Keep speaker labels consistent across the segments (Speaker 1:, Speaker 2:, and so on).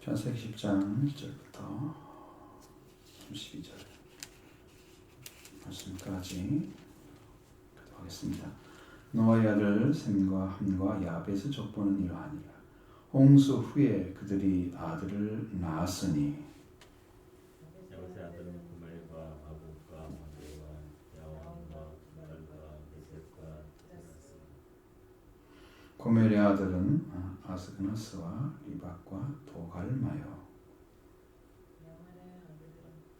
Speaker 1: 창세기 10장 1절부터 32절 말씀까지 하겠습니다. 노아의 아들 셈과 함과 야벳의 족보는 이러하니라. 홍수 후에 그들이 아들을 낳았으니
Speaker 2: 야벳의 아들은 고멜과 마곡과 마대와 야완과 두갈과 메섹과 제사스.
Speaker 1: 고멜의 아들은 아스그나스와 리박과 도갈마요.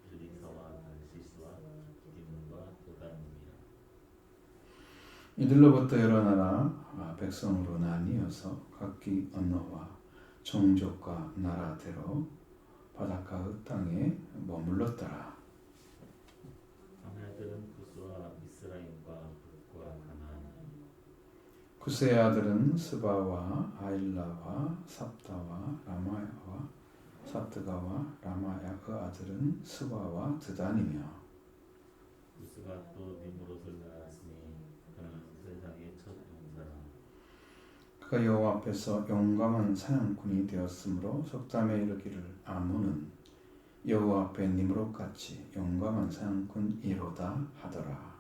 Speaker 2: 엘리사와 달시스와 기문과 도단이라.
Speaker 1: 이들로부터 여러 나라 백성으로 나뉘어서 각기 언어와 종족과 나라대로 바닷가의 땅에 머물렀더라.
Speaker 2: 함의 아들은 구스와 미스라임과 북과 가나안.
Speaker 1: 구스의 아들은 스바와 아일라와 삽다와 라마야와 삽드가와 라마야의 아들은 스바와 드단이며
Speaker 2: 구스가 또 니므롯을 낳았으니 그는 세상의 첫 용사라.
Speaker 1: 그가 여호와 앞에서 용감한 사냥꾼이 되었으므로 속담에 이르기를 아문은 여호와 앞에 니므롯같이 용감한 사냥꾼이로다 하더라.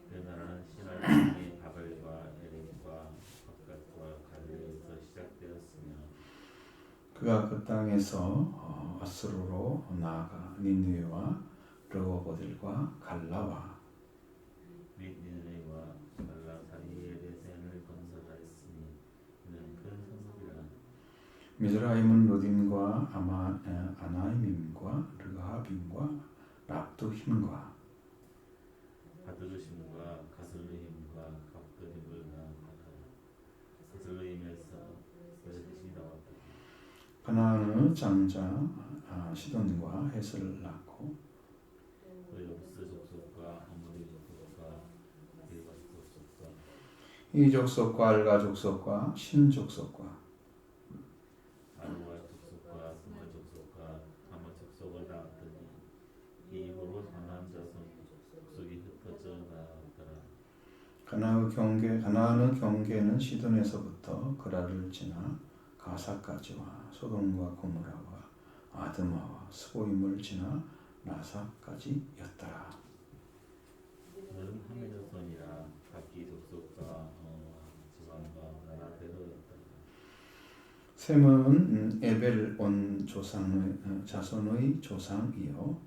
Speaker 2: 그 나라는 신할 땅의 바벨과 에렉과 바갓과 갈레에서 시작되었으며
Speaker 1: 그가 그 땅에서 아스루로 나아가 니느웨와 르호보들과 갈라와
Speaker 2: 및 니느웨와 갈라 사이에 레센을 건설하였으니 이는 큰 성읍이라.
Speaker 1: 미즈라임은 로딘과 아나임임과 르하빔과 랍두힘과
Speaker 2: 바드르심과 가슬르힘과 갑드림을 낳았다. 가슬르힘에서 셋이 나왔다.
Speaker 1: 가나안의 장자 시돈과 헤스를 낳고
Speaker 2: 그 여부스 족속과 아모리 족속과 길가 족속과
Speaker 1: 이 족속과 알가 족속과 신 족속과
Speaker 2: 아루와 족속과 스마 족속과 하마 족속을 낳았더니 이 입으로 가나안 자손 족속이 흩어져 나왔더라.
Speaker 1: 가나안의 경계는 시돈에서부터 그라를 지나 가사까지와 소돔과 고모라와 아드마와 스보임을 지나 라사까지였더라.
Speaker 2: 그들은 함의 자손이라 각기 족속과 언어와 지방과 나라대로였더라.
Speaker 1: 셈은 에벨 온 자손의 조상이요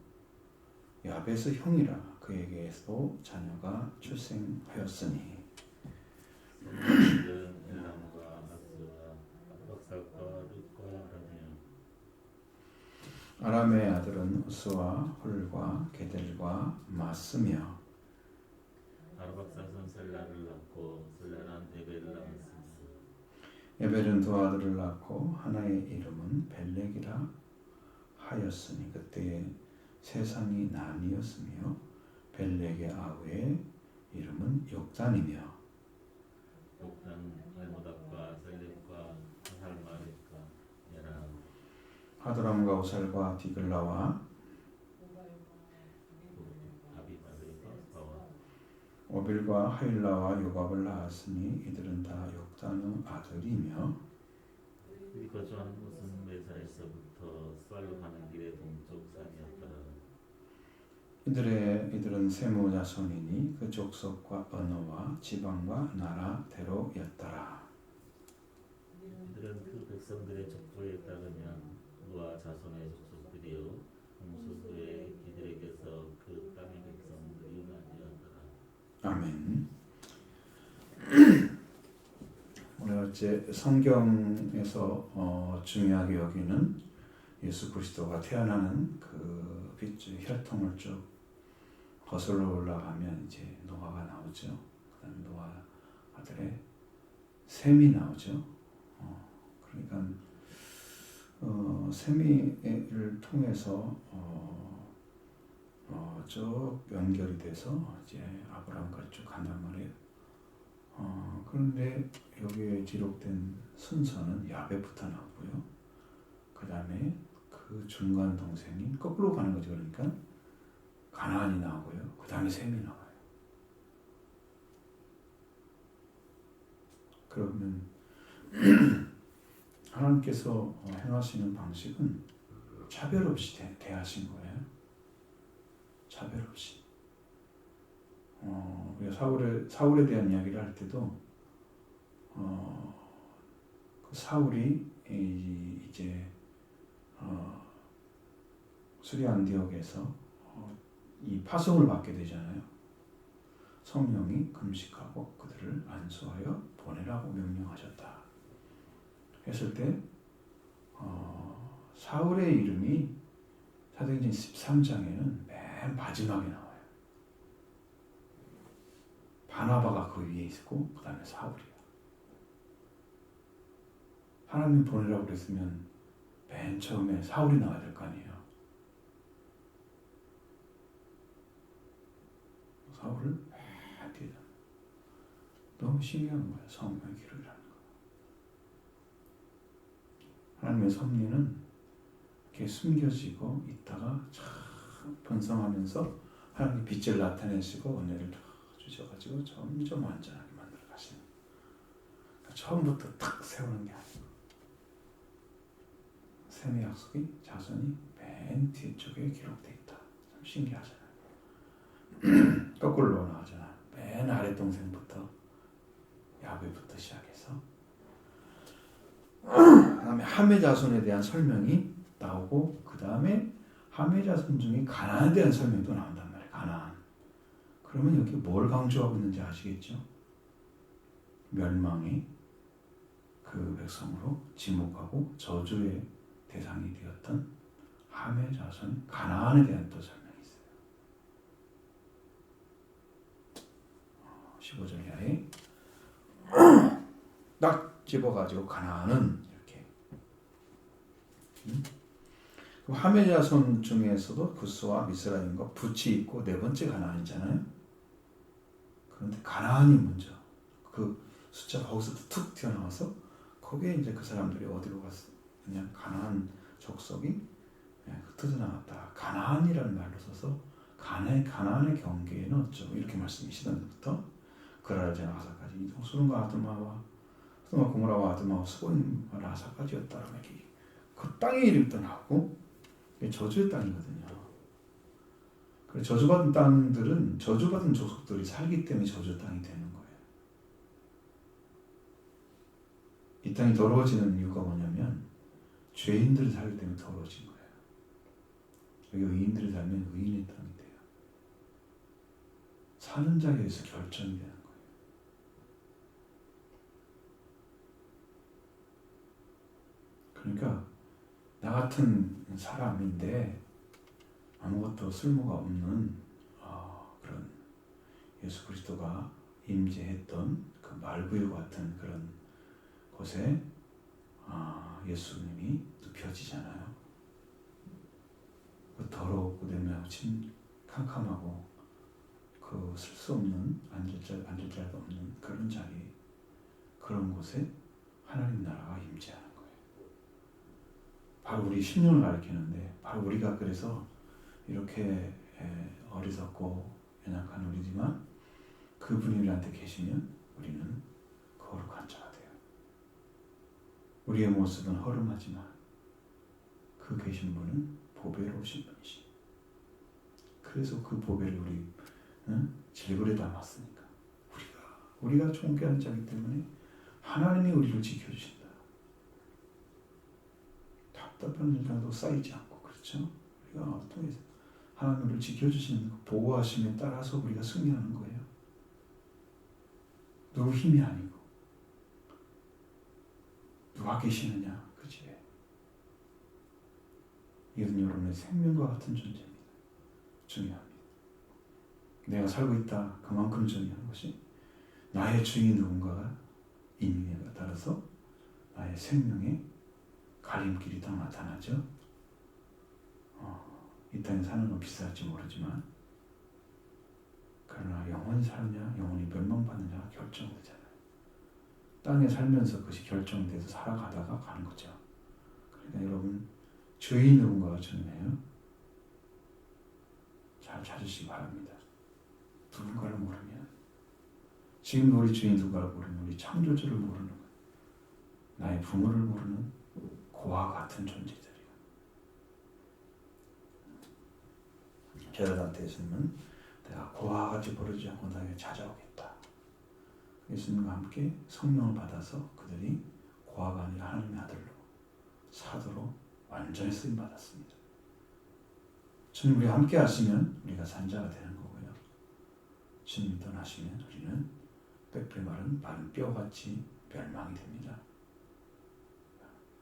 Speaker 1: 야벳의 형이라. 그에게도 자녀가 출생하였으니
Speaker 2: 그들은 엘람과 아스와 박삭과 룻과 아라며.
Speaker 1: 아람의 아들은 우스와 홀과 게델과 마스며
Speaker 2: 아르박사손 셀라를 낳고 셀라는 에벨을 낳았으니
Speaker 1: 에벨은 두 아들을 낳고 하나의 이름은 벨렉이라 하였으니 그때 세상이 나뉘었으며 벨렉의 아우의 이름은 욕단이며
Speaker 2: 욕단 알모답과 셀렙과 하살마렉과 에라.
Speaker 1: 하드람과 우살과 디글라와
Speaker 2: 아비마르과 스바와
Speaker 1: 오빌과 하일라와 요밥을 낳았으니 이들은 다 욕단의 아들이며
Speaker 2: 그들이 거주하는 곳은 메사에서부터 스발로 가는 길의 동쪽 산이었더라.
Speaker 1: 이들은 세무 자손이니 그 족속과 언어와 지방과 나라대로였더라.
Speaker 2: 이들은 그 백성들의 족보에 따르면 노아 자손의 족속들이요 홍수 후에 이들에게서 그 땅의 백성들이 나뉘었더라.
Speaker 1: 아멘. 우리가 어째 성경에서 중요하게 여기는 예수 그리스도가 태어나는 그 빗줄 혈통을 쭉 거슬러 올라가면 이제 노아가 나오죠. 그다음에 노아 아들의 셈이 나오죠. 그러니까 셈이를 통해서 쭉 연결이 돼서 이제 아브라함까지 쭉 간단 말이에요. 그런데 여기에 기록된 순서는 야벳부터 나오고요. 그 다음에 그 중간 동생이 거꾸로 가는 거죠. 그러니까 가나안이 나오고요. 그 다음에 셈이 나와요. 그러면 하나님께서 행하시는 방식은 차별 없이 대하신 거예요. 차별 없이. 우리가 사울에 대한 이야기를 할 때도 그 사울이 이제 수리 안디옥에서 이 파송을 받게 되잖아요. 성령이 금식하고 그들을 안수하여 보내라고 명령하셨다. 했을 때 사울의 이름이 사도행전 13장에는 맨 마지막에 나와요. 바나바가 그 위에 있고 그 다음에 사울이야. 하나님 보내라고 그랬으면 맨 처음에 사울이 나와야 될 거 아니에요. 사울을 맨 뒤에 너무 신기한 거야. 성령의 기록이라는 거. 하나님의 섭리는 이렇게 숨겨지고 있다가 참 번성하면서 하나님의 빛을 나타내시고 은혜를 주셔가지고 점점 완전하게 만들어 가시는. 그러니까 처음부터 탁 세우는 게 아니고 셈의 약속이 자손이 맨 뒤쪽에 기록되어 있다. 참 신기하잖아요. 거꾸로 나오잖아. 맨 아래 동생부터 야곱부터 시작해서 그 다음에 함의 자손에 대한 설명이 나오고 그 다음에 함의 자손 중에 가나안에 대한 설명도 나온단 말이에요. 가나안. 그러면 여기 뭘 강조하고 있는지 아시겠죠? 멸망의 그 백성으로 지목하고 저주의 대상이 되었던 함의 자손 가나안에 대한 또 설명이 있어요. 15절 이하에 딱 집어가지고 가나안은 이렇게 함의 자손 중에서도 구스와 미스라임과 붓이 있고 네 번째 가나안이잖아요. 그런데 가나안이 먼저 그 숫자가 거기서 툭 튀어나와서 거기에 이제 그 사람들이 어디로 갔어? 그냥 가나안 족속이 흩어져 나갔다. 가나안이라는 말로 써서 가나안의 경계에는 어쩌고 이렇게 말씀이 시작부터 그라르제 라사까지 이동 수른과 아드마와 소돔과 고모라와 아드마와 스보임과 라사까지였다라고 이렇게 그 땅의 이름도 나오고 이게 저주의 땅이거든요. 그래서 저주받은 땅들은 저주받은 족속들이 살기 때문에 저주 땅이 되는 거예요. 이 땅이 더러워지는 이유가 뭐냐면 죄인들이 살기 때문에 더러워진 거예요. 여기 의인들이 살면 의인의 땅이 돼요. 사는 자에 의해서 결정이 되는 거예요. 그러니까 나 같은 사람인데 아무것도 쓸모가 없는 그런 예수 그리스도가 임재했던 그 말구유 같은 그런 곳에 예수님이 눕혀지잖아요. 그 더럽고 냄새나고 캄캄하고 그 쓸 수 없는 앉을 자리가 없는 그런 자리, 그런 곳에 하나님 나라가 임재하는 거예요. 바로 우리 심령을 가리키는데 바로 우리가 그래서 이렇게 어리석고 연약한 우리지만 그분이 우리한테 계시면 우리는 거룩한 자가 돼요. 우리의 모습은 허름하지만 그 계신 분은 보배로우신 분이시. 그래서 그 보배를 우리 질그레 담았으니까 우리가 존귀한 자이기 때문에 하나님이 우리를 지켜주신다. 답답한 일까도 쌓이지 않고 그렇죠? 우리가 통해서 하나님 우리를 지켜주시는 보호하심에 따라서 우리가 승리하는 거예요. 누구 힘이 아니고 누가 계시느냐 그 집에. 이것은 여러분의 생명과 같은 존재입니다. 중요합니다. 내가 살고 있다 그만큼 중요한 것이 나의 주인 누군가가 있느냐에 따라서 나의 생명의 갈림길이 더 나타나죠. 이 땅에 사는 건 비쌀지 모르지만 그러나 영원히 사느냐 영원히 멸망받느냐가 결정되잖아요. 땅에 살면서 그것이 결정돼서 살아가다가 가는 거죠. 그러니까 여러분 주인 누군가가 중요해요. 잘 찾으시기 바랍니다. 누군가를 모르면 지금 우리 주인 누군가를 모르면 우리 창조주를 모르는 거예요. 나의 부모를 모르는 고와 같은 존재들이에요. 헤롯한테서는 내가 고와 같이 부르지 않고 너에게 찾아오겠다. 예수님과 함께 성령을 받아서 그들이 고아가 아니라 하나님의 아들로 사도로 완전히 쓰임 받았습니다. 주님 우리와 함께 하시면 우리가 산자가 되는 거고요. 주님이 떠나시면 우리는 빽빽 마른 뼈같이 멸망이 됩니다.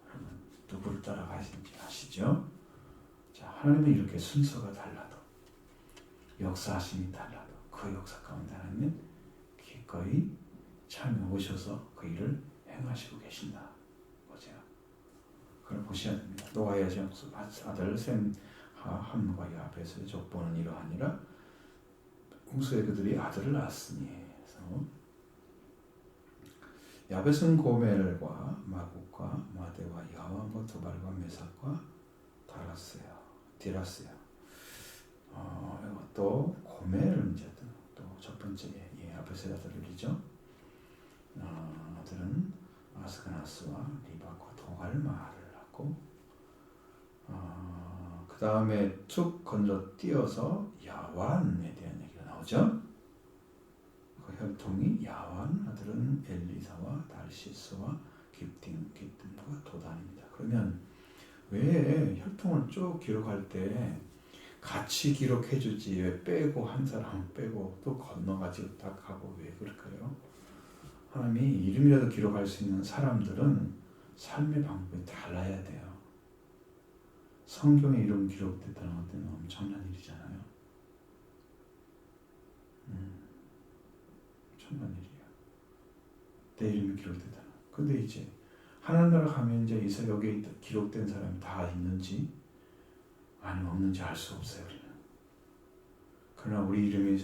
Speaker 1: 여러분 누구를 따라가시는지 아시죠? 자, 하나님은 이렇게 순서가 달라도 역사하심이 달라도 그 역사 가운데 하나님은 기꺼이 참여 오셔서 그 일을 행하시고 계신다. 보세요. 그걸 보셔야 됩니다. 노아의 아들 셈, 함과 야벳의 족보는 이러하니라. 홍수의 그들이 아들을 낳았으니. 그래서 야벳은 고멜과 마국과 마대와 야완과 두발과 메삭과 디라스야. 또 고멜은 이제 또 첫 번째 야벳의 아들이죠. 아들은 아스가나스와 리바과 도갈마를 낳고 그 다음에 쭉 건너뛰어서 야완에 대한 얘기가 나오죠. 그 혈통이 야완 아들은 엘리사와 달시스와 깃딤과 도단입니다. 그러면 왜 혈통을 쭉 기록할 때 같이 기록해주지 왜 빼고 한 사람 빼고 또 건너가지고 딱 하고 왜 그럴까요? 하나님이 이름이라도 기록할 수 있는 사람들은 삶의 방법이 달라야 돼요. 성경에 이름 기록됐다는 것은 엄청난 일이잖아요. 엄청난 일이에요. 내 이름이 기록됐다는. 근데 이제 하나님 나라 가면 이제 여기에 기록된 사람이 다 있는지 아니면 없는지 알 수 없어요. 우리는. 그러나 우리 이름이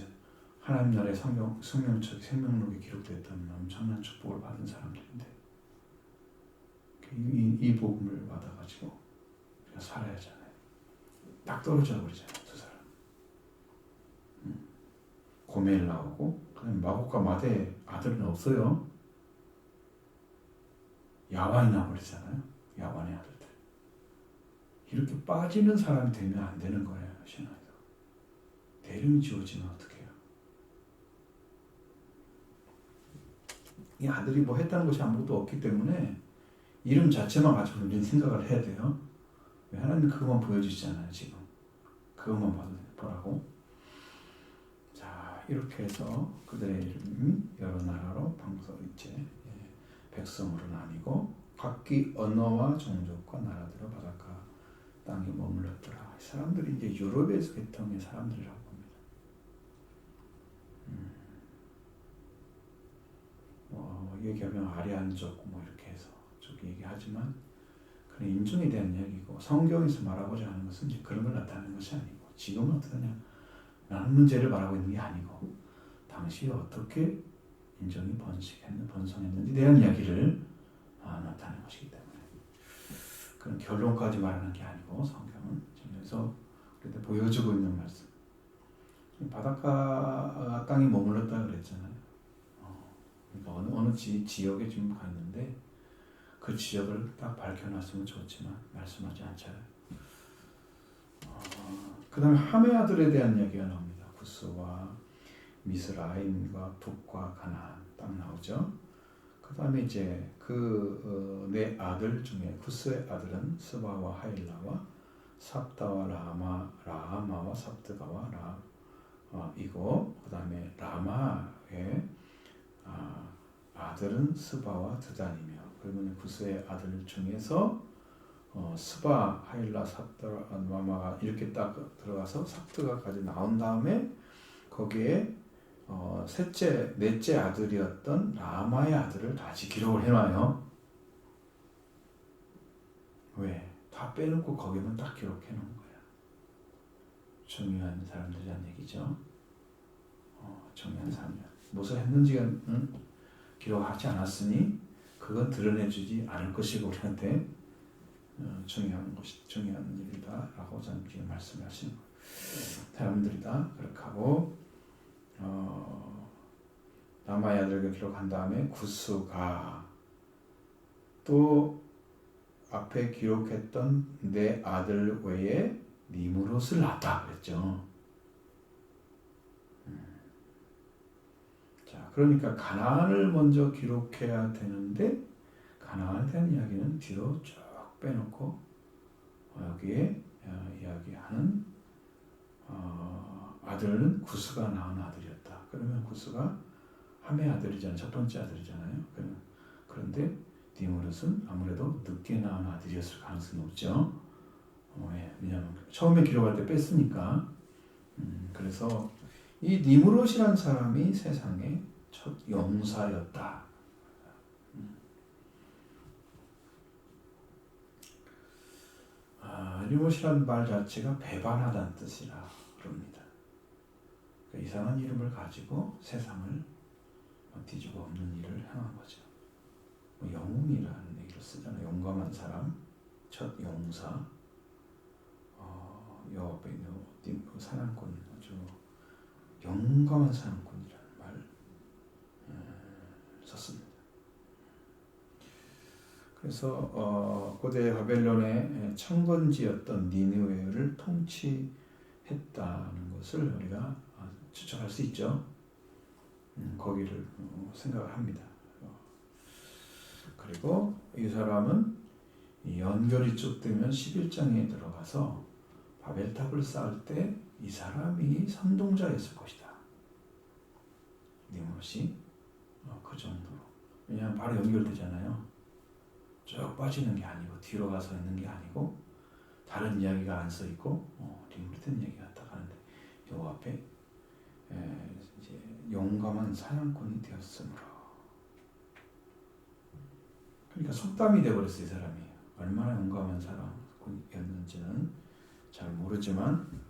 Speaker 1: 하나님 나라의 생명책 생명록에 기록됐다는 엄청난 축복을 받은 사람들인데 이 복음을 받아가지고 우리가 살아야 하잖아요. 딱 떨어져 버리잖아요. 두 사람. 고멜 나오고 그다음에 마곡과 마대 아들은 없어요. 야완이 나버리잖아요. 야완의 아들들. 이렇게 빠지는 사람이 되면 안 되는 거예요. 신앙에서. 내 이름이 지워지면 어떡해요? 이 아들이 뭐 했다는 것이 아무것도 없기 때문에 이름 자체만 가지고 우리는 생각을 해야 돼요. 왜 하나님 그것만 보여주시잖아요. 지금. 그것만 보라고. 자, 이렇게 해서 그들의 이름이 여러 나라로 이제 백성으로 나뉘고 각기 언어와 종족과 나라대로 바닷가 땅에 머물렀더라. 사람들이 이제 유럽에서 계통의 사람들이라고 봅니다. 얘기하면 아리안족 뭐 이렇게 해서 쭉 얘기하지만 그런 인종에 대한 이야기고 성경에서 말하고자 하는 것은 이제 그런 걸 나타내는 것이 아니고 지금은 어떠냐 라는 문제를 말하고 있는 게 아니고 당시 어떻게 인종이 번성했는지에 대한 이야기를 나타내는 것이기 때문에 그런 결론까지 말하는 게 아니고 성경은 그래서 그때 보여주고 있는 말씀. 바닷가 땅에 머물렀다 그랬잖아요. 그러니까 어느 지역에 지금 갔는데 그 지역을 딱 밝혀놨으면 좋지만 말씀하지 않잖아요. 그 다음에 함의 아들에 대한 이야기가 나옵니다. 구스와 미스라임과 북과 가나안 딱 나오죠. 그 다음에 이제 네 아들 중에 구스의 아들은 스바와 하일라와 삽다와 라하마와 삽드가와 이고 그 다음에 라마의 아들은 스바와 드단이며 그러면 구스의 아들 중에서 스바, 하일라, 삽다, 라마가 이렇게 딱 들어가서 삽드가까지 나온 다음에 거기에 넷째 아들이었던 라마의 아들을 다시 기록을 해놔요. 왜? 다 빼놓고 거기만 딱 기록해 놓은 거야. 중요한 사람들이란 얘기죠. 중요한 사람들. 무엇을 했는지가 기록하지 않았으니 그건 드러내주지 않을 것이고 우리한테 중요한 일이다라고 저는 지금 말씀하시는 거예요. 사람들이다 그렇게 하고 라마의 아들을 기록한 다음에 구스가 또 앞에 기록했던 내 아들 외에 니무롯을 낳았다 그랬죠. 자, 그러니까 가나안을 먼저 기록해야 되는데 가나안에 대한 이야기는 뒤로 쭉 빼놓고 여기에 이야기하는 아들은 구스가 낳은 아들이었다. 그러면 구스가 함의 아들이잖아요. 첫 번째 아들이잖아요. 그런데 니무롯은 아무래도 늦게 낳은 아들이었을 가능성이 높죠. 왜냐하면 처음에 기록할 때 뺐으니까. 그래서 이 니무롯이라는 사람이 세상의 첫 용사였다. 니무롯이라는 말 자체가 배반하다는 뜻이라 그럽니다. 그러니까 이상한 이름을 가지고 세상을 뒤집어 엎는 일을 행한 거죠. 영웅이라는 얘기를 쓰잖아요. 용감한 사람, 첫 용사, 여호와의 사냥꾼, 아주 용감한 사냥꾼이라는 말 썼습니다. 그래서 고대 바벨론의 청건지였던 니느웨를 통치했다는 것을 우리가 추측할 수 있죠. 거기를 생각을 합니다. 그리고 이 사람은 연결이 쭉 되면 11장에 들어가서 바벨탑을 쌓을 때 이 사람이 선동자였을 것이다. 니무롯이 그 정도로. 왜냐하면 바로 연결되잖아요. 쭉 빠지는 게 아니고 뒤로 가서 있는 게 아니고 다른 이야기가 안 써 있고 니무롯의 얘기가 딱 하는데 요 앞에 이제 용감한 사냥꾼이 되었으므로. 그러니까 속담이 되어버렸어요. 이 사람이 얼마나 용감한 사람이었는지는 잘 모르지만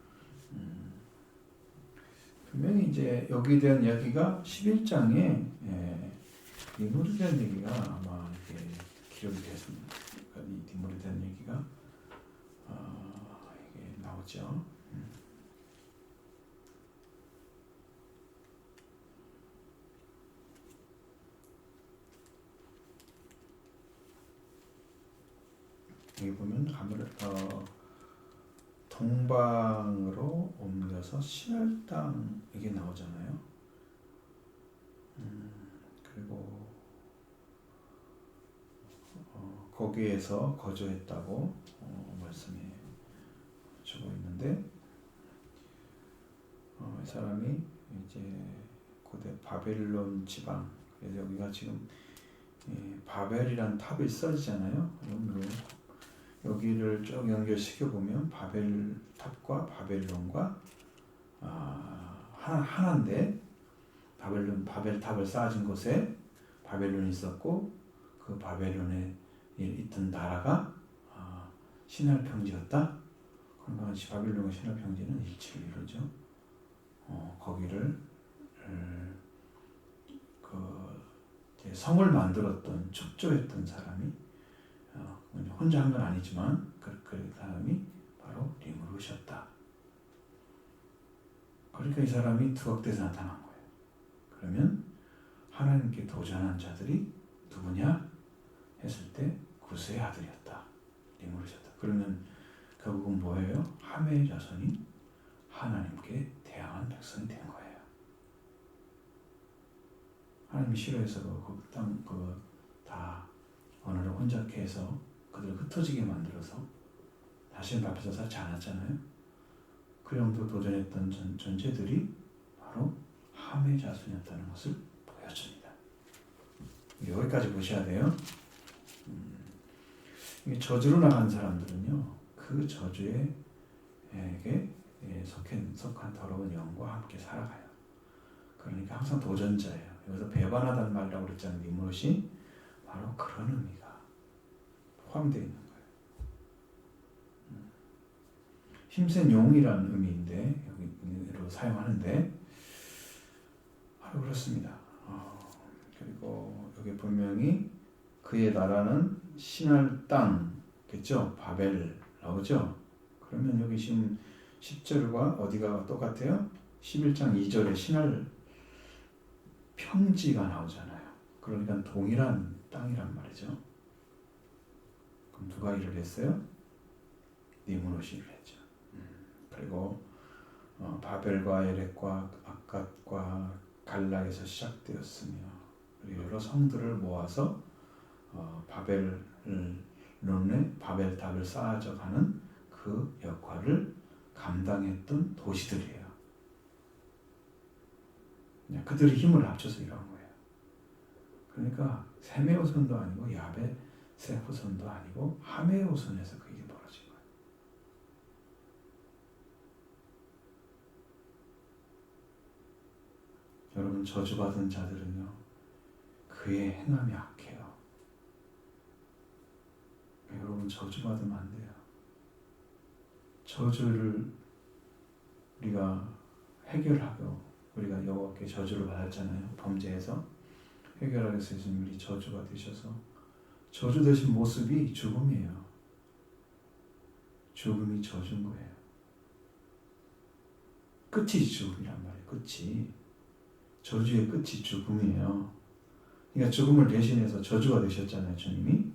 Speaker 1: 분명히 이제 여기에 대한 이야기가 11장에 니무롯에 대한 얘기가 아마 이게 기록이 됐습니다. 그러니까 이 니무롯에 대한 얘기가 이게 나오죠. 여기 보면 아무래도 동방으로 옮겨서 신할 땅 이게 나오잖아요. 그리고 거기에서 거주했다고 말씀해 주고 있는데 이 사람이 이제 고대 바벨론 지방, 그래서 여기가 지금 바벨이란 탑이 있어지잖아요. 여기를 쭉 연결시켜 보면 바벨탑과 바벨론과 하나인데 바벨탑을 쌓아진 곳에 바벨론이 있었고 그 바벨론에 있던 나라가 신할 평지였다. 그러면 바벨론과 신할 평지는 일치를 이루죠. 거기를 그 성을 만들었던 축조했던 사람이 혼자 한 건 아니지만 그 사람이 바로 니무롯이었다. 그러니까 이 사람이 두각돼서 나타난 거예요. 그러면 하나님께 도전한 자들이 누구냐 했을 때 구스의 아들이었다. 니무롯이었다. 그러면 결국은 뭐예요? 함의 자손이 하나님께 대항한 백성이 된 거예요. 하나님이 싫어해서 그 땅 다 언어를 혼잡케 해서 그들을 흩어지게 만들어서 다시는 앞에서 살지 않았잖아요. 그 정도 도전했던 존재들이 바로 함의 자손이었다는 것을 보여줍니다. 여기까지 보셔야 돼요. 저주로 나간 사람들은요, 그 저주에게 속한 더러운 영과 함께 살아가요. 그러니까 항상 도전자예요. 여기서 배반하다는 말이라고 그랬잖아요. 니무롯이 바로 그런 의미가 포함되어 있는 거예요. 힘센 용이라는 의미인데 여기로 사용하는데 바로 그렇습니다. 그리고 여기 분명히 그의 나라는 신할 땅겠죠. 바벨 나오죠. 그러면 여기 지금 10절과 어디가 똑같아요? 11장 2절에 신할 평지가 나오잖아요. 그러니까 동일한 땅이란 말이죠. 그럼 누가 일을 했어요? 니므롯이 일을 했죠. 그리고 바벨과 에렉과 악갓과 갈라에서 시작되었으며 그리고 여러 성들을 모아서 바벨탑을 쌓아져가는 그 역할을 감당했던 도시들이에요. 그들이 힘을 합쳐서 일한 거예요. 그러니까 셈의 후손도 아니고 야벳의 후손도 아니고 함의 후손에서 그 일이 벌어진 거예요. 여러분 저주받은 자들은요 그의 행함이 악해요. 여러분 저주받으면 안 돼요. 저주를 우리가 해결하고 우리가 여호와께 저주를 받았잖아요. 범죄에서 해결하기 위해서 예수님이 저주가 되셔서 저주 되신 모습이 죽음이에요. 죽음이 저주인 거예요. 끝이 죽음이란 말이에요. 끝이. 저주의 끝이 죽음이에요. 그러니까 죽음을 대신해서 저주가 되셨잖아요. 주님이.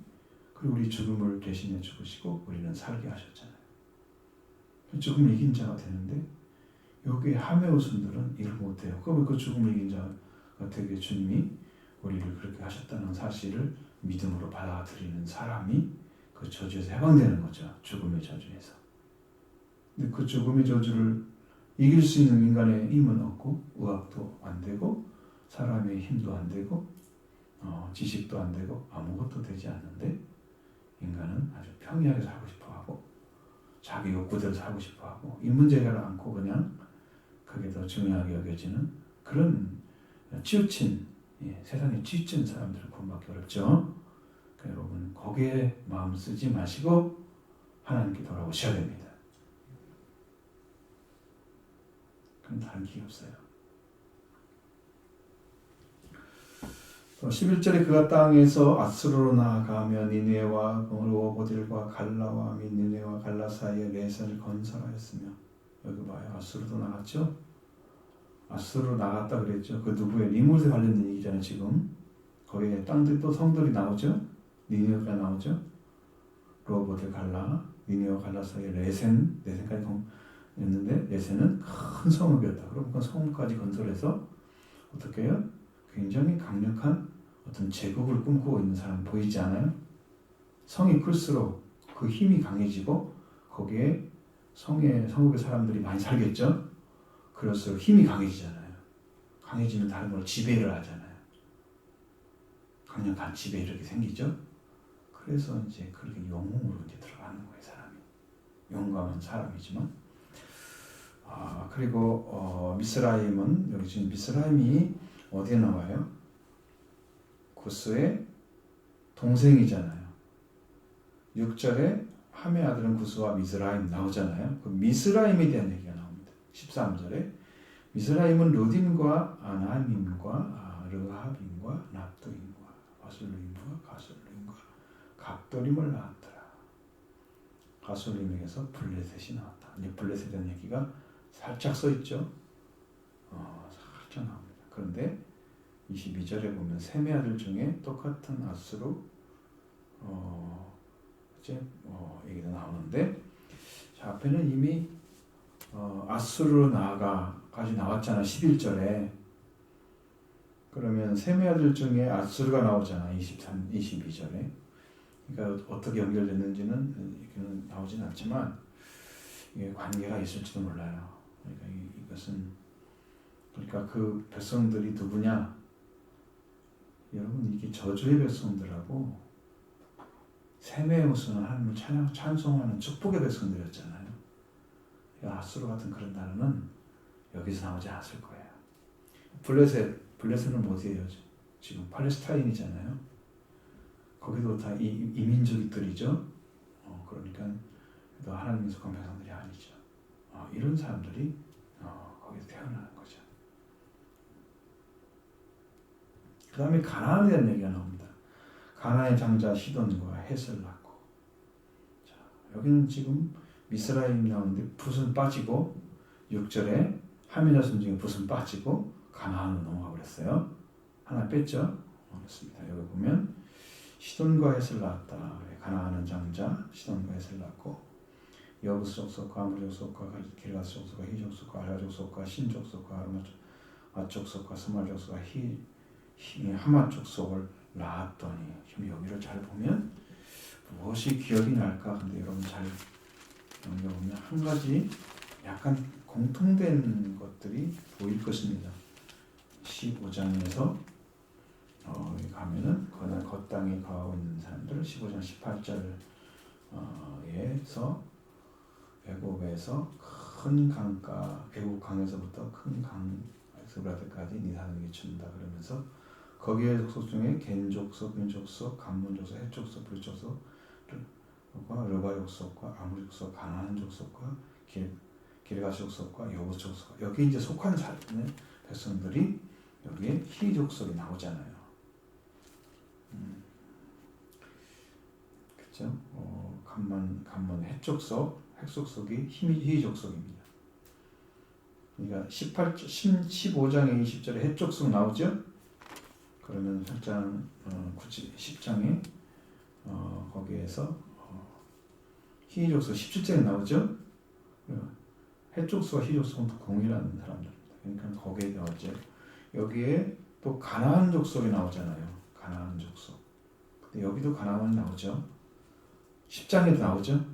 Speaker 1: 그리고 우리 죽음을 대신해 죽으시고 우리는 살게 하셨잖아요. 죽음을 이긴 자가 되는데 여기에 함의 후손들은 일을 못해요. 그러면 그 죽음을 이긴 자가 되게 주님이 우리를 그렇게 하셨다는 사실을 믿음으로 받아들이는 사람이 그 저주에서 해방되는 거죠. 죽음의 저주에서. 근데 그 죽음의 저주를 이길 수 있는 인간의 힘은 없고 의학도 안 되고 사람의 힘도 안 되고 지식도 안 되고 아무것도 되지 않는데 인간은 아주 평이하게 살고 싶어하고 자기 욕구대로 살고 싶어하고 이 문제를 안고 그냥 그게 더 중요하게 여겨지는 그런 치우친 세상에 치우친 사람들을 구원받기 어렵죠. 그러니까 여러분 거기에 마음 쓰지 마시고 하나님께 돌아오셔야 됩니다. 그럼 다른 길이 없어요. 또 11절에 그가 땅에서 아수르로 나아가며 니네와 르호보딜과 갈라와 및 니네와 갈라 사이에 레센을 건설하였으며 여기 봐요. 아수르도 나갔죠. 아수르로 나갔다 그랬죠. 그 누구의 니므롯에 관련된 얘기잖아요. 지금 거기에 땅들 또 성들이 나오죠. 니네가 나오죠. 르호보딜 갈라 니네와 갈라 사이에 레센까지 있는데 레센은 큰 성읍이었다. 그럼 그 성읍까지 건설해서 어떻게 해요? 굉장히 강력한 어떤 제국을 꿈꾸고 있는 사람 보이지 않아요? 성이 클수록 그 힘이 강해지고 거기에 성읍의 사람들이 많이 살겠죠? 그럴수록 힘이 강해지잖아요. 강해지면 다른 걸 지배를 하잖아요. 강력한 지배 이렇게 생기죠? 그래서 이제 그렇게 영웅으로 이제 들어가는 거예요, 사람이. 용감한 사람이지만. 그리고 미스라임은 여기 지금 미스라임이 어디에 나와요? 구스의 동생이잖아요. 6절에 함의 아들은 구스와 미스라임 나오잖아요. 그 미스라임에 대한 얘기가 나옵니다. 13절에 미스라임은 르딘과 아나밈과 르하빔과 납도임과 바술림과 가술림과 갑돌임을 낳았더라. 가술림에게서 블레셋이 나왔다. 이제 블레셋에 대한 얘기가 살짝 써 있죠. 살짝 나옵니다. 그런데 22절에 보면 셈의 아들 중에 똑같은 아수르 얘기가 나오는데 자, 앞에는 이미 아수르로 나아가까지 나왔잖아. 11절에. 그러면 셈의 아들 중에 아수르가 나오잖아. 22절에. 그러니까 어떻게 연결됐는지는 이렇게는 나오진 않지만 이게 관계가 있을지도 몰라요. 그러니까 이것은 그러니까 그 백성들이 누구냐? 여러분 이게 저주의 백성들하고 셈의 후손은 하나님을 찬송하는 축복의 백성들이었잖아요. 아수르 같은 그런 나라는 여기서 나오지 않았을 거예요. 블레셋은 어디예요? 지금 팔레스타인이잖아요. 거기도 다 이민족들이죠. 그러니까 하나님의 속한 백성들이 아니죠. 이런 사람들이 거기서 태어나는 거죠. 그 다음에 가나안에 대한 얘기가 나옵니다. 가나안의 장자 시돈과 헷을 낳고. 자, 여기는 지금 미스라임이 나오는데 붓은 빠지고 6절에 함의 자손 중에 붓은 빠지고 가나안으로 넘어가 버렸어요. 하나 뺐죠. 그렇습니다. 여기 보면 시돈과 헷을 낳았다. 가나안은 장자 시돈과 헷을 낳고 여부스 족속과 아므리 족속과 길가스 족속과 히 족속과 알가 족속과 신 족속과 아마 족속과 스말 족속과 하마 족속을 낳았더니 지금 여기를 잘 보면 무엇이 기억이 날까? 근데 여러분 잘 보면 한 가지 약간 공통된 것들이 보일 것입니다. 15장에서 여기 가면은 그 땅에 거하고 있는 사람들 15장 18절에서 애굽에서 큰 강가 애굽 강에서부터 큰 강 에스브라데까지 네 사람에게 준다 그러면서 거기에 족속 중에 겐 족속, 민 족속, 감문 족속, 헷 족속, 브리 족속, 르바 족속과 아므리 족속, 가나안 족속과 길가시 족속과 여부 족속 여기 이제 속한 백성들이 여기에 히 족속이 나오잖아요. 그렇죠? 감문 헷 족속, 헷 족속이 히 족속입니다. 그러니까 15장에 20절에 헷 족속 나오죠? 그러면 10장에 거기에서 히 족속 17장에 나오죠? 헷 족속과 히 족속은 동일한 사람들입니다. 그러니까 거기에 나오죠. 여기에 또 가나안 족속이 나오잖아요. 가나안 족속. 근데 여기도 가나안이 나오죠. 10장에도 나오죠.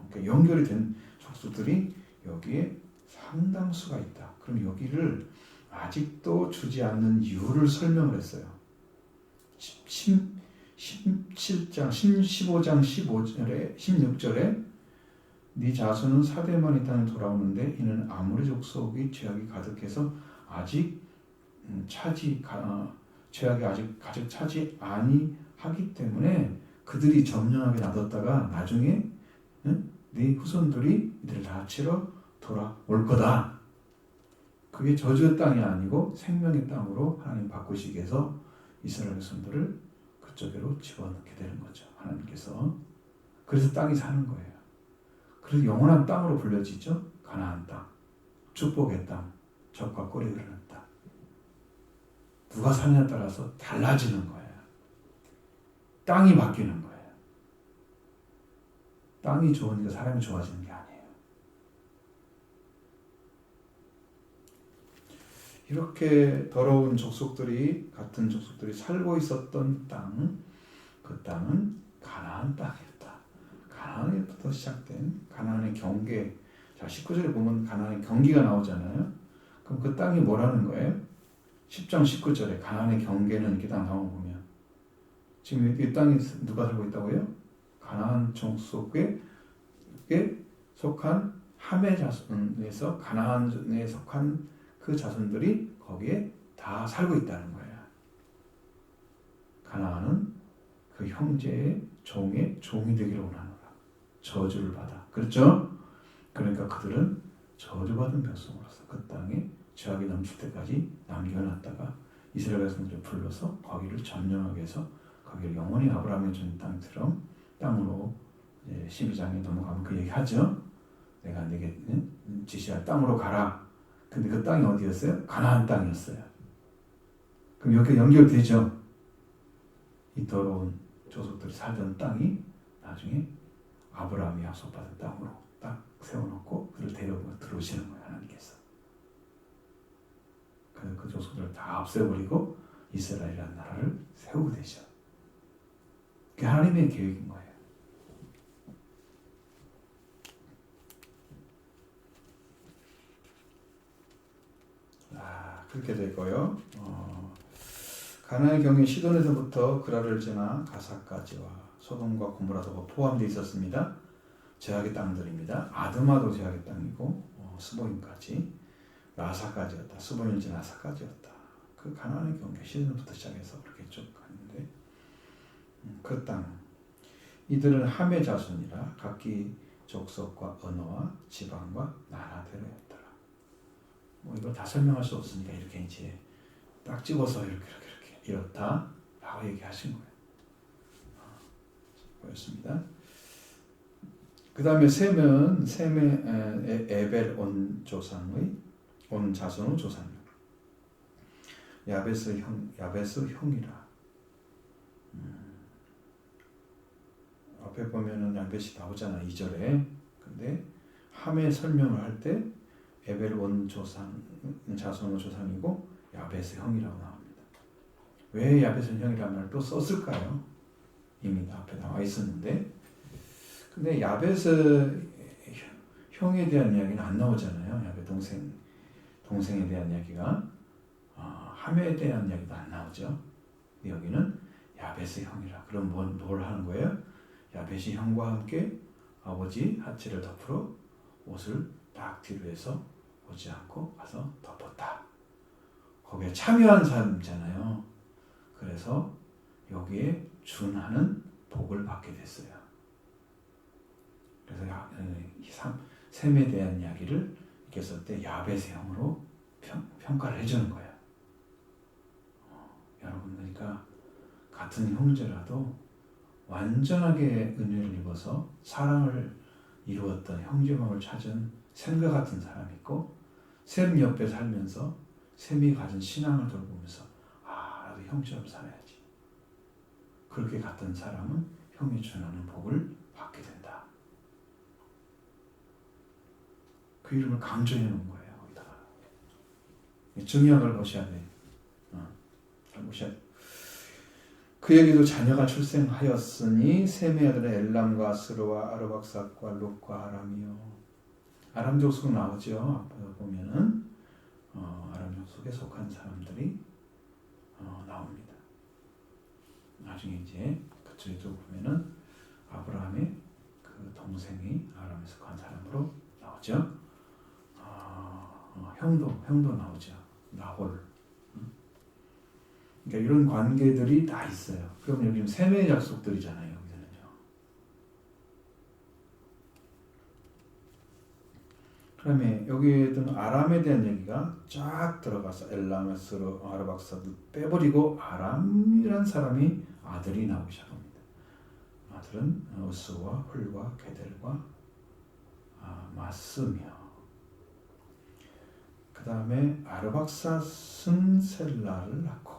Speaker 1: 그러니까 연결이 된 족속들이 여기에 상당수가 있다. 그럼 여기를 아직도 주지 않는 이유를 설명을 했어요. 15장 15절에 16절에 네 자손은 사대만 이 땅에 돌아오는데 이는 아모리 족속이 죄악이 가득해서 아직 죄악이 아직 가득 차지 아니하기 때문에 그들이 점령하게 놔뒀다가 나중에 네 후손들이 이들을 다 치러 돌아올 거다. 그게 저주의 땅이 아니고 생명의 땅으로 하나님 바꾸시기 위해서 이스라엘 백성들을 그쪽으로 집어넣게 되는 거죠. 하나님께서. 그래서 땅이 사는 거예요. 그래서 영원한 땅으로 불려지죠. 가나안 땅, 축복의 땅, 젖과 꿀이 흐르는 땅. 누가 사느냐에 따라서 달라지는 거예요. 땅이 바뀌는 거예요. 땅이 좋으니까 사람이 좋아지는 게 아니에요. 이렇게 더러운 족속들이 같은 족속들이 살고 있었던 땅, 그 땅은 가나안 땅이었다. 가나안에부터 시작된 가나안의 경계. 자, 19절에 보면 가나안의 경기가 나오잖아요. 그럼 그 땅이 뭐라는 거예요? 10장 19절에 가나안의 경계는 이렇게 딱 나오면 지금 이 땅에 누가 살고 있다고요? 가나안 족속에 속한 함의 자손에서 가나안에 속한 그 자손들이 거기에 다 살고 있다는 거예요. 가나안은 그 형제의 종이 되기를 원하노라. 저주를 받아. 그렇죠? 그러니까 그들은 저주받은 백성으로서 그 땅에 죄악이 넘칠 때까지 남겨놨다가 이스라엘 백성들을 불러서 거기를 점령하기 위해서 거기를 영원히 아브라함의 준 땅처럼 땅으로 12장에 넘어가면 그 얘기하죠. 내가 네게 지시할 땅으로 가라. 근데 그 땅이 어디였어요? 가나안 땅이었어요. 그럼 여기 연결되죠. 이 더러운 조속들이 살던 땅이 나중에 아브라함이 약속받은 땅으로 딱 세워놓고 그를 데려오고 들어오시는 거예요. 하나님께서. 그래서 그 조속들을 다 없애버리고 이스라엘이라는 나라를 세우게 되죠. 그게 하나님의 계획인 거예요. 그렇게 되고요. 가나안의 경계 시돈에서부터 그라를 지나 가사까지와 소돔과 고모라도 포함되어 있었습니다. 제약의 땅들입니다. 아드마도 제약의 땅이고 스보임까지 라사까지였다. 스보임을 지나 라사까지였다. 그 가나안의 경계 시돈부터 시작해서 그렇게 쭉 갔는데 그 땅 이들은 함의 자손이라 각기 족속과 언어와 지방과 나라대로였더라. 이걸 다 설명할 수 없으니까 이렇게 이제 딱 집어서 이렇게 이렇다라고 얘기하신 거예요. 보였습니다. 그 다음에 셈의 에벨 온 조상의 온 자손의 조상이요. 야베스 형이라. 앞에 보면은 야벳이 나오잖아 2절에. 근데 함의 설명을 할 때 에벨 원 조상 자손의 조상이고 야벳의 형이라고 나옵니다. 왜 야벳은 형이라는 말을 또 썼을까요? 이미 앞에 나와 있었는데, 근데 야벳의 형에 대한 이야기는 안 나오잖아요. 야벳 동생에 대한 이야기가 함에 대한 이야기도 안 나오죠. 여기는 야벳의 형이라. 그럼 뭘 하는 거예요? 야벳이 형과 함께 아버지 하체를 덮으러 옷을 딱 뒤로 해서 오지 않고 가서 덮었다. 거기에 참여한 사람이잖아요. 그래서 여기에 준하는 복을 받게 됐어요. 그래서 셈에 대한 이야기를 이렇게 쓸 때 야벳의 형으로 평가를 해주는 거예요. 여러분, 그러니까 같은 형제라도 완전하게 은혜를 입어서 사랑을 이루었던 형제마음을 찾은 셈과 같은 사람이 있고, 셈 옆에 살면서 셈이 가진 신앙을 돌보면서 나도 형제로 살아야지. 그렇게 같은 사람은 형이 준하는 복을 받게 된다. 그 이름을 강조해 놓은 거예요. 거기다가 중요한 걸 보셔야 돼. 잘 보셔야 돼. 그에게도 자녀가 출생하였으니 셈의 아들은 엘람과 스루와 아르박삭과 룩과 아람이요. 아람 족속 나오죠. 앞에 보면은 아람 족속에 속한 사람들이 나옵니다. 나중에 이제 그쪽에도 보면은 아브라함의 그 동생이 아람에 속한 사람으로 나오죠. 형도 나오죠. 나홀. 그러니까 이런 관계들이 다 있어요. 그럼 여기는 셈의 약속들이잖아요. 여기서는요. 그다음에 여기에는 아람에 대한 얘기가 쫙 들어가서 엘라메스로 아르박사도 빼버리고 아람이란 사람이 아들이 나오기 시작합니다. 아들은 우스와 훌과 게델과 마스며, 그 다음에 아르박사는 셀라를 낳고,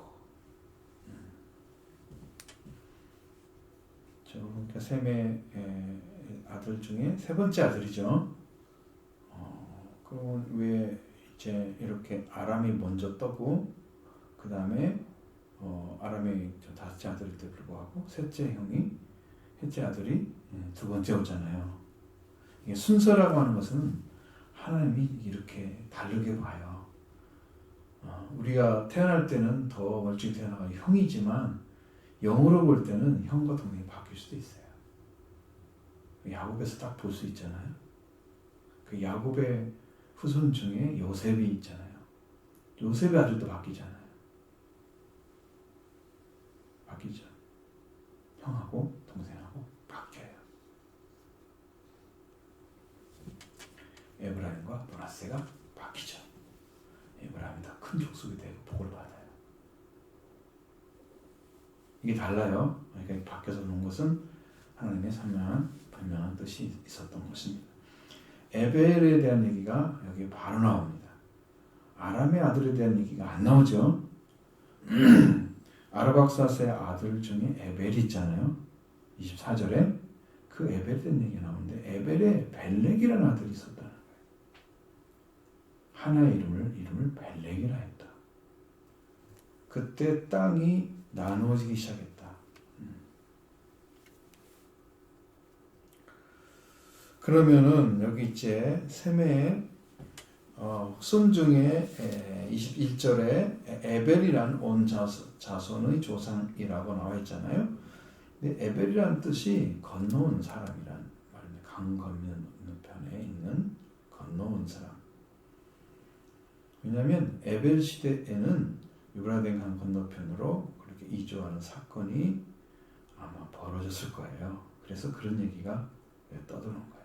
Speaker 1: 그러니까 셈의 아들 중에 세 번째 아들이죠. 그럼 왜 이제 이렇게 아람이 먼저 떠고 그 다음에 아람이 다섯째 아들일 때 불구하고 셋째 아들이 두 번째 오잖아요. 이게 순서라고 하는 것은 하나님이 이렇게 다르게 봐요. 우리가 태어날 때는 더 멀찍이 태어나가 형이지만 영으로 볼 때는 형과 동생이 바뀔 수도 있어요. 야곱에서 딱 볼 수 있잖아요. 그 야곱의 후손 중에 요셉이 있잖아요. 요셉의 아들도 바뀌잖아요. 바뀌죠. 형하고 동생하고 바뀌어요. 에브라임과 므낫세가 바뀌죠. 에브라임이 더 큰 족속이 되고 복을 받아요. 이게 달라요. 그러니까 바뀌어서 놓은 것은 하나님의 선명한 분명한 뜻이 있었던 것입니다. 에벨에 대한 얘기가 여기 바로 나옵니다. 아람의 아들에 대한 얘기가 안 나오죠. 아르박사스의 아들 중에 에벨이 있잖아요. 24절에 그 에벨에 대한 얘기가 나오는데 에벨에 벨렉이라는 아들이 있었다는 거예요. 하나의 이름을 벨렉이라 했다. 그때 땅이 나누어지기 시작했다. 그러면은 여기 이제 셈의 후손 중에 21절에 에벨이란 온 자손의 조상이라고 나와 있잖아요. 근데 에벨이란 뜻이 건너온 사람이란 말입니다. 강 건너편에 있는 건너온 사람. 왜냐하면 에벨 시대에는 유브라데 강 건너편으로 그렇게 이주하는 사건이 아마 벌어졌을 거예요. 그래서 그런 얘기가 떠도는 거예요.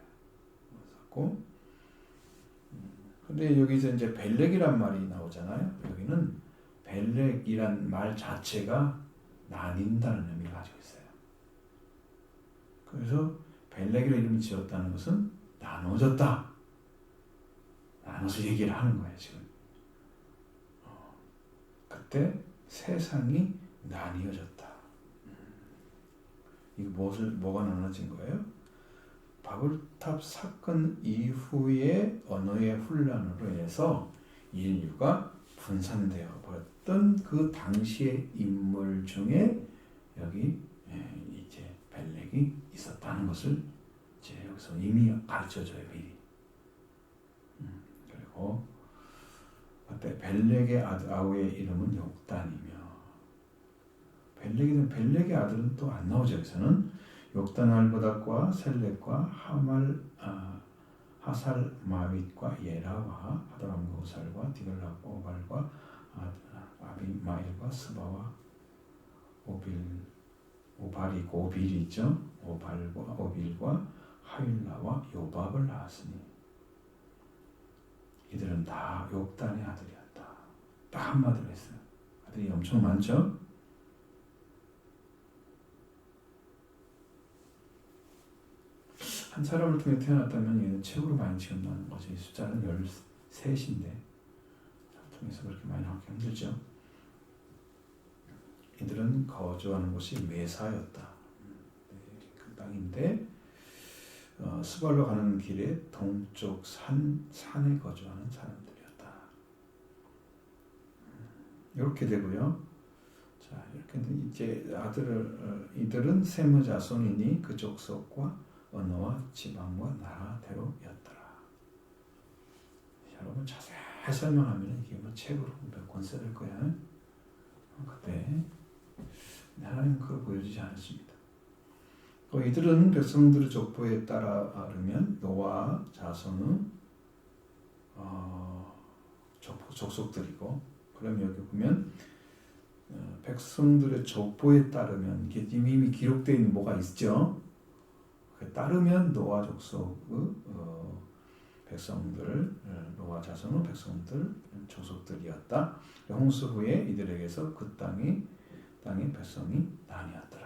Speaker 1: 근데 여기서 이제 벨렉이란 말이 나오잖아요. 여기는 벨렉이란 말 자체가 나뉜다는 의미를 가지고 있어요. 그래서 벨렉이라는 이름을 지었다는 것은 나눠졌다. 나눠서 얘기를 하는 거예요, 지금. 그때 세상이 나뉘어졌다. 이게 뭐가 나눠진 거예요? 바벨탑 사건 이후의 언어의 혼란으로 인해서 인류가 분산되어 버렸던 그 당시의 인물 중에 여기 이제 벨렉이 있었다는 것을 이제 여기서 이미 가르쳐줘요 미리. 그리고 그때 벨렉의 아들 아우의 이름은 욕단이며 벨렉의 아들은 또 안 나오죠. 여기서는 욕단 알보닥과 셀렉과 하살마윗과 예라와 하도람과 우살과 디글라와 오발과 아비마일과 스바와 오발이 있죠. 오빌과 하윌라와 요밥을 낳았으니 이들은 다 욕단의 아들이었다. 딱 한마디로 했어요. 아들이 엄청 많죠. 한 사람을 통해 태어났다면 얘는 최고로 많이 지금 나는 거죠. 이 숫자는 13인데 통해서 그렇게 많이 나오기 힘들죠. 이들은 거주하는 곳이 메사였다. 그 땅인데 스발로 가는 길에 동쪽 산에 거주하는 사람들이었다. 이렇게 되고요. 자, 이렇게 이제 이들은 셈의 자손이니 그 족속과 언어와 지방과 나라대로였더라. 여러분 자세히 설명하면 이게 뭐 책으로 몇 권 써야 될 거야. 그때 하나님은 그걸 보여주지 않았습니다. 이들은 백성들의 족보에 따르면 노아 자손의 족속들이고, 그럼 여기 보면 백성들의 족보에 따르면 이게 이미 기록되어 있는 뭐가 있죠. 따르면 노아 족속의 백성들, 노아 자손의 백성들 족속들이었다. 홍수 후에 이들에게서 그 땅의 백성이 나뉘었더라.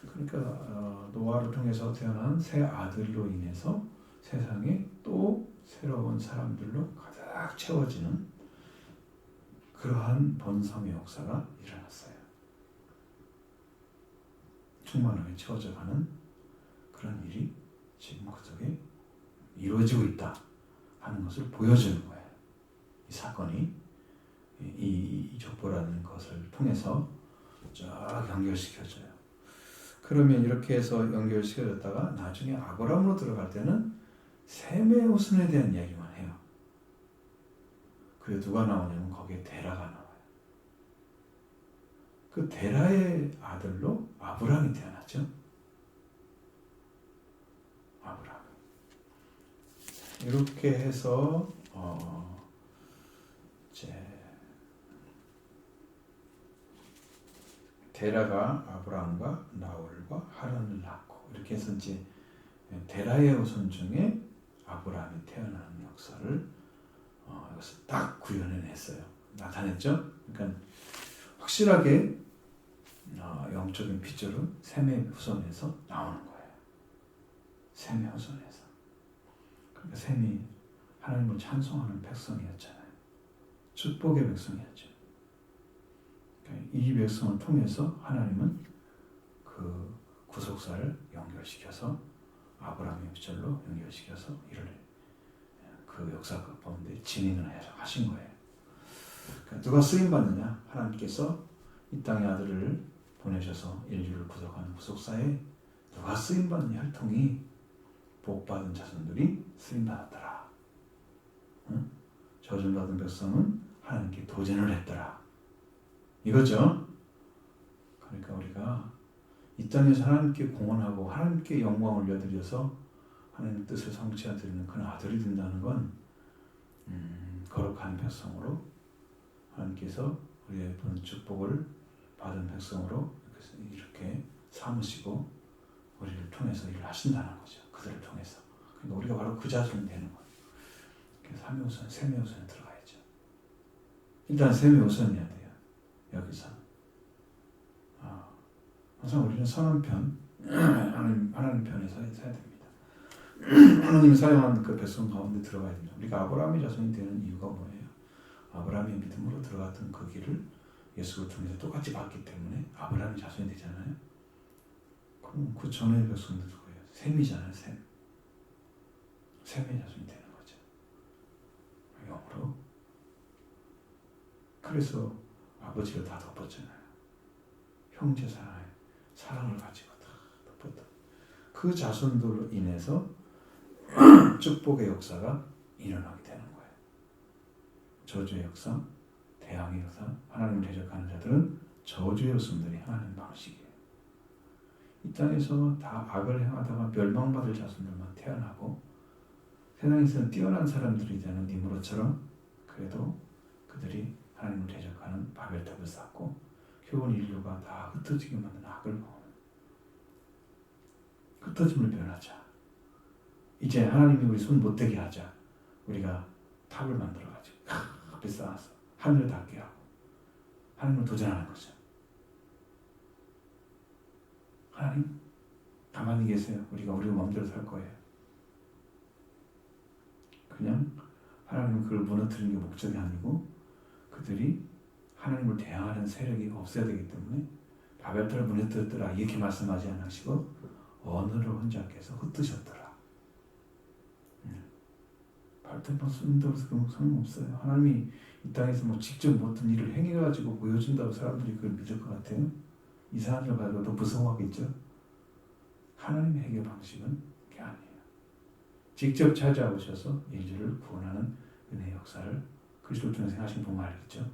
Speaker 1: 그러니까 노아를 통해서 태어난 새 아들로 인해서 세상에 또 새로운 사람들로 가득 채워지는 그러한 번성의 역사가 일어났어요. 충만하게 채워져가는 그런 일이 지금 그 속에 이루어지고 있다 하는 것을 보여주는 거예요. 이 사건이 이 족보라는 것을 통해서 쫙 연결시켜져요. 그러면 이렇게 해서 연결시켜졌다가 나중에 아브라함으로 들어갈 때는 셈의 후손에 대한 이야기만 해요. 그리고 누가 나오냐면 거기에 데라가 나와요. 그 데라의 아들로 아브라함이 태어났죠. 아브라함. 이렇게 해서 이제 데라가 아브라함과 나홀과 하란을 낳고 이렇게 해서 이제 데라의 후손 중에 아브라함이 태어나는 역사를 여기서 딱 구현해냈어요. 나타냈죠. 그러니까 확실하게 영적인 핏줄은 셈의 후손에서 나오는 거예요. 셈의 후손에서. 그러니까 셈이 하나님을 찬송하는 백성이었잖아요. 축복의 백성이었죠. 그러니까 이 백성을 통해서 하나님은 그 구속사를 연결시켜서 아브라함의 핏줄로 연결시켜서 이를 그 역사 가운데 진행을 하신 거예요. 그러니까 누가 쓰임 받느냐? 하나님께서 이 땅의 아들을 보내셔서 인류를 구속하는 구속사에 누가 쓰임 받는 혈통이 복받은 자손들이 쓰임 받았더라. 응? 저주를 받은 백성은 하나님께 도전을 했더라. 이거죠. 그러니까 우리가 이 땅에서 하나님께 공헌하고 하나님께 영광을 올려드려서 하나님의 뜻을 성취하드리는 그런 아들이 된다는 건 거룩한 백성으로 하나님께서 우리의 본 축복을 받은 백성으로 이렇게 삼으시고 우리를 통해서 일을 하신다는 거죠. 그들을 통해서. 그러니까 우리가 바로 그 자손이 되는 거예요. 그래서 셈의 우선에 들어가야죠. 일단 셈의 우선이어야 돼요. 여기서. 항상 우리는 선한 편, 하나님 편에서 해야 됩니다. 하나님이 사용하는 그 백성 가운데 들어가야 됩니다. 우리가 아브라함의 자손이 되는 이유가 뭐예요? 아브라함의 믿음으로 들어갔던 그 길을 예수를 통해서 똑같이 받기 때문에 아브라함의 자손이 되잖아요. 그럼 그 전의 백성도 누구예요? 셈이잖아요. 셈의 자손이 되는 거죠. 영으로. 그래서 아버지가 다 덮었잖아요. 형제 사랑을 가지고 다 덮었다. 그 자손들로 인해서 축복의 역사가 일어나게 되는 거예요. 저주의 역사, 대항의 역사, 하나님을 대적하는 자들은 저주의 역사들이 하나님 방식이에요. 이 땅에서 다 악을 행하다가 멸망받을 자손들만 태어나고 세상에서는 뛰어난 사람들이잖아요. 니므롯처럼. 그래도 그들이 하나님을 대적하는 바벨탑을 쌓고 결국은 인류가 다 흩어지게 만든 악을 범하는 흩어짐을 변하자. 이제 하나님이 우리 손 못대게 하자. 우리가 탑을 만들어가지고 앞에 쌓아서 하늘을 닿게 하고 하나님을 도전하는 거죠. 하나님 가만히 계세요. 우리가 우리 마음대로 살 거예요. 그냥 하나님은 그걸 무너뜨리는 게 목적이 아니고 그들이 하나님을 대항하는 세력이 없어야 되기 때문에 바벨탑을 무너뜨렸더라 이렇게 말씀하지 않으시고 언어를 혼자께서 흩으셨더라. 바벨탑만 쓴다고 해서 소용없어요. 하나님이 이 땅에서 뭐 직접 어떤 일을 행해가지고 보여준다고 사람들이 그걸 믿을 것 같아요. 이상한 일 가지고 더 무서워하겠죠. 하나님의 해결 방식은 그게 아니에요. 직접 찾아오셔서 인류를 구원하는 은혜의 역사를 그리스도 통해서 행하신 분만 알겠죠.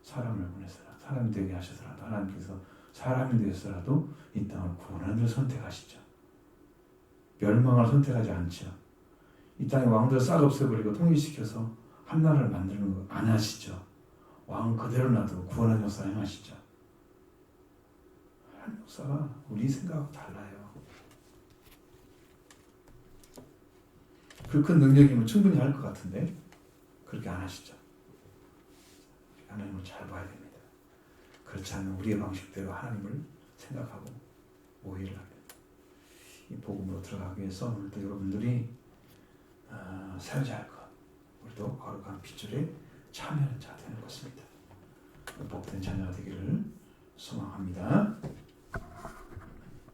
Speaker 1: 사람을 보내서라 사람이 되게 하셔서라도 하나님께서 사람이 되어서라도 이 땅을 구원하는 걸 선택하시죠. 멸망을 선택하지 않죠. 이 땅의 왕들 싹 없애버리고 통일시켜서 한 나라를 만드는 거 안 하시죠. 왕 그대로 놔두고 구원하는 역사를 행하시죠. 하나님 역사가 우리 생각하고 달라요. 그 큰 능력이면 충분히 할 것 같은데 그렇게 안 하시죠. 하나님을 잘 봐야 됩니다. 그렇지 않으면 우리의 방식대로 하나님을 생각하고 오해를 하게 됩니다. 이 복음으로 들어가기 위해서 오늘도 여러분들이 세워져야 할 것, 우리도 거룩한 핏줄에 참여하는 자 되는 것입니다. 복된 자녀가 되기를 소망합니다.